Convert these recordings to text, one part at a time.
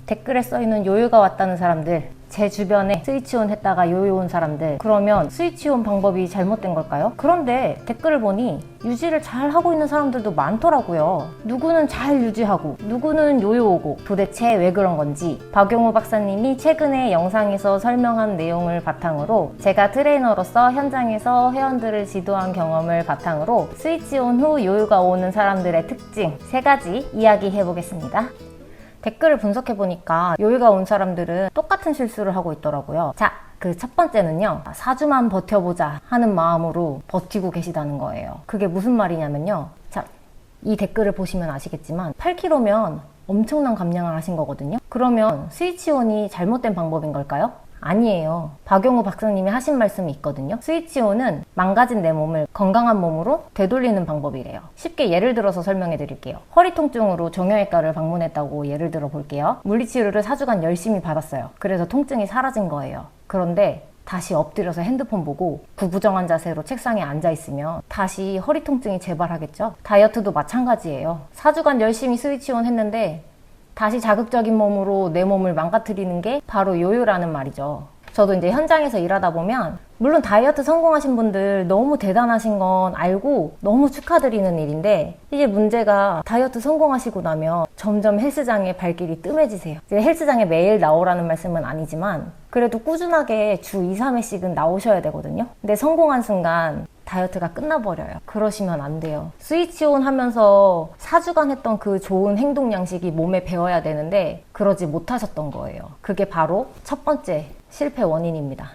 댓글에 써있는 요요가 왔다는 사람들, 제 주변에 스위치온 했다가 요요 온 사람들, 그러면 스위치온 방법이 잘못된 걸까요? 그런데 댓글을 보니 유지를 잘 하고 있는 사람들도 많더라고요. 누구는 잘 유지하고 누구는 요요 오고, 도대체 왜 그런 건지 박용우 박사님이 최근에 영상에서 설명한 내용을 바탕으로 제가 트레이너로서 현장에서 회원들을 지도한 경험을 바탕으로 스위치온 후 요요가 오는 사람들의 특징 3가지 이야기해 보겠습니다. 댓글을 분석해보니까 요요가 온 사람들은 똑같은 실수를 하고 있더라고요. 자, 그 첫 번째는요, 4주만 버텨보자 하는 마음으로 버티고 계시다는 거예요. 그게 무슨 말이냐면요, 자, 이 댓글을 보시면 아시겠지만 8kg면 엄청난 감량을 하신 거거든요. 그러면 스위치온이 잘못된 방법인 걸까요? 아니에요. 박용우 박사님이 하신 말씀이 있거든요. 스위치온은 망가진 내 몸을 건강한 몸으로 되돌리는 방법이래요. 쉽게 예를 들어서 설명해 드릴게요. 허리 통증으로 정형외과를 방문했다고 예를 들어 볼게요. 물리치료를 4주간 열심히 받았어요. 그래서 통증이 사라진 거예요. 그런데 다시 엎드려서 핸드폰 보고 구부정한 자세로 책상에 앉아있으면 다시 허리 통증이 재발하겠죠? 다이어트도 마찬가지예요. 4주간 열심히 스위치온 했는데 다시 자극적인 몸으로 내 몸을 망가뜨리는 게 바로 요요라는 말이죠. 저도 이제 현장에서 일하다 보면 물론 다이어트 성공하신 분들 너무 대단하신 건 알고 너무 축하드리는 일인데, 이게 문제가 다이어트 성공하시고 나면 점점 헬스장에 발길이 뜸해지세요. 이제 헬스장에 매일 나오라는 말씀은 아니지만 그래도 꾸준하게 주 2, 3회씩은 나오셔야 되거든요. 근데 성공한 순간 다이어트가 끝나버려요. 그러시면 안 돼요. 스위치온 하면서 4주간 했던 그 좋은 행동 양식이 몸에 배어야 되는데 그러지 못하셨던 거예요. 그게 바로 첫 번째 실패 원인입니다.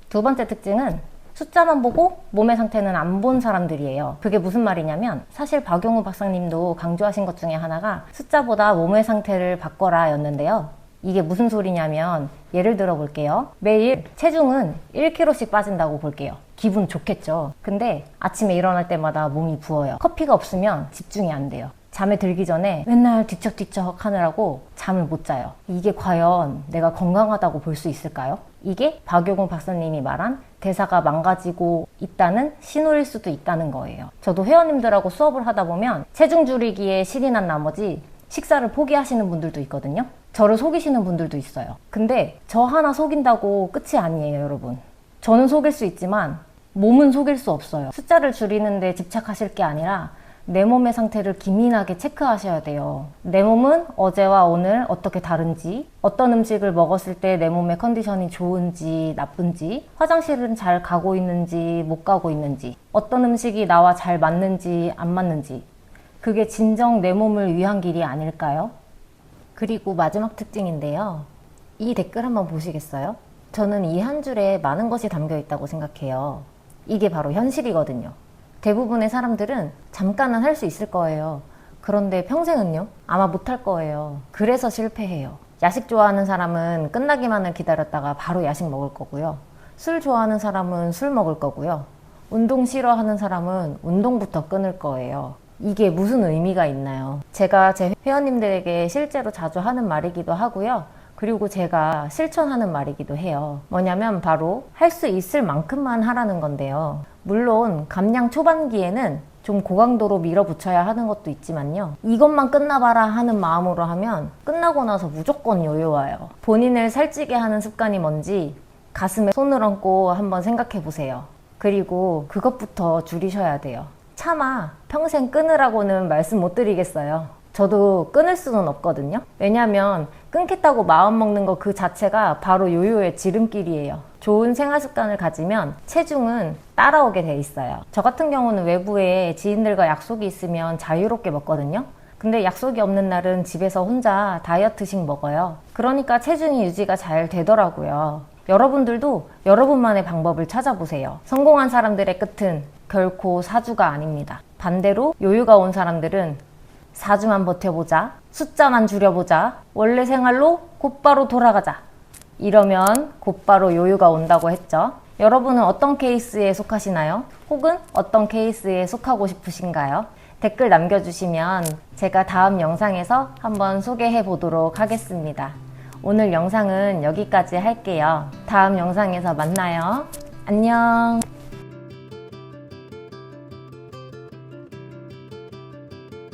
두 번째 특징은 숫자만 보고 몸의 상태는 안 본 사람들이에요. 그게 무슨 말이냐면, 사실 박용우 박사님도 강조하신 것 중에 하나가 숫자보다 몸의 상태를 바꿔라 였는데요. 이게 무슨 소리냐면, 예를 들어 볼게요. 매일 체중은 1kg씩 빠진다고 볼게요. 기분 좋겠죠. 근데 아침에 일어날 때마다 몸이 부어요. 커피가 없으면 집중이 안 돼요. 잠에 들기 전에 맨날 뒤척뒤척 하느라고 잠을 못 자요. 이게 과연 내가 건강하다고 볼 수 있을까요? 이게 박용우 박사님이 말한 대사가 망가지고 있다는 신호일 수도 있다는 거예요. 저도 회원님들하고 수업을 하다 보면 체중 줄이기에 신이 난 나머지 식사를 포기하시는 분들도 있거든요. 저를 속이시는 분들도 있어요. 근데 저 하나 속인다고 끝이 아니에요, 여러분. 저는 속일 수 있지만 몸은 속일 수 없어요. 숫자를 줄이는 데 집착하실 게 아니라 내 몸의 상태를 기민하게 체크하셔야 돼요. 내 몸은 어제와 오늘 어떻게 다른지, 어떤 음식을 먹었을 때 내 몸의 컨디션이 좋은지 나쁜지, 화장실은 잘 가고 있는지 못 가고 있는지, 어떤 음식이 나와 잘 맞는지 안 맞는지, 그게 진정 내 몸을 위한 길이 아닐까요? 그리고 마지막 특징인데요. 이 댓글 한번 보시겠어요? 저는 이 한 줄에 많은 것이 담겨 있다고 생각해요. 이게 바로 현실이거든요. 대부분의 사람들은 잠깐은 할 수 있을 거예요. 그런데 평생은요? 아마 못할 거예요. 그래서 실패해요. 야식 좋아하는 사람은 끝나기만을 기다렸다가 바로 야식 먹을 거고요. 술 좋아하는 사람은 술 먹을 거고요. 운동 싫어하는 사람은 운동부터 끊을 거예요. 이게 무슨 의미가 있나요? 제가 제 회원님들에게 실제로 자주 하는 말이기도 하고요. 그리고 제가 실천하는 말이기도 해요. 뭐냐면 바로 할 수 있을 만큼만 하라는 건데요. 물론 감량 초반기에는 좀 고강도로 밀어붙여야 하는 것도 있지만요. 이것만 끝나봐라 하는 마음으로 하면 끝나고 나서 무조건 요요와요. 본인을 살찌게 하는 습관이 뭔지 가슴에 손을 얹고 한번 생각해 보세요. 그리고 그것부터 줄이셔야 돼요. 차마 평생 끊으라고는 말씀 못 드리겠어요. 저도 끊을 수는 없거든요. 왜냐면 끊겠다고 마음먹는 거 그 자체가 바로 요요의 지름길이에요. 좋은 생활 습관을 가지면 체중은 따라오게 돼 있어요. 저 같은 경우는 외부에 지인들과 약속이 있으면 자유롭게 먹거든요. 근데 약속이 없는 날은 집에서 혼자 다이어트식 먹어요. 그러니까 체중이 유지가 잘 되더라고요. 여러분들도 여러분만의 방법을 찾아보세요. 성공한 사람들의 끝은 결코 4주가 아닙니다. 반대로 요요가 온 사람들은 4주만 버텨보자, 숫자만 줄여보자, 원래 생활로 곧바로 돌아가자, 이러면 곧바로 요요가 온다고 했죠. 여러분은 어떤 케이스에 속하시나요? 혹은 어떤 케이스에 속하고 싶으신가요? 댓글 남겨주시면 제가 다음 영상에서 한번 소개해 보도록 하겠습니다. 오늘 영상은 여기까지 할게요. 다음 영상에서 만나요. 안녕.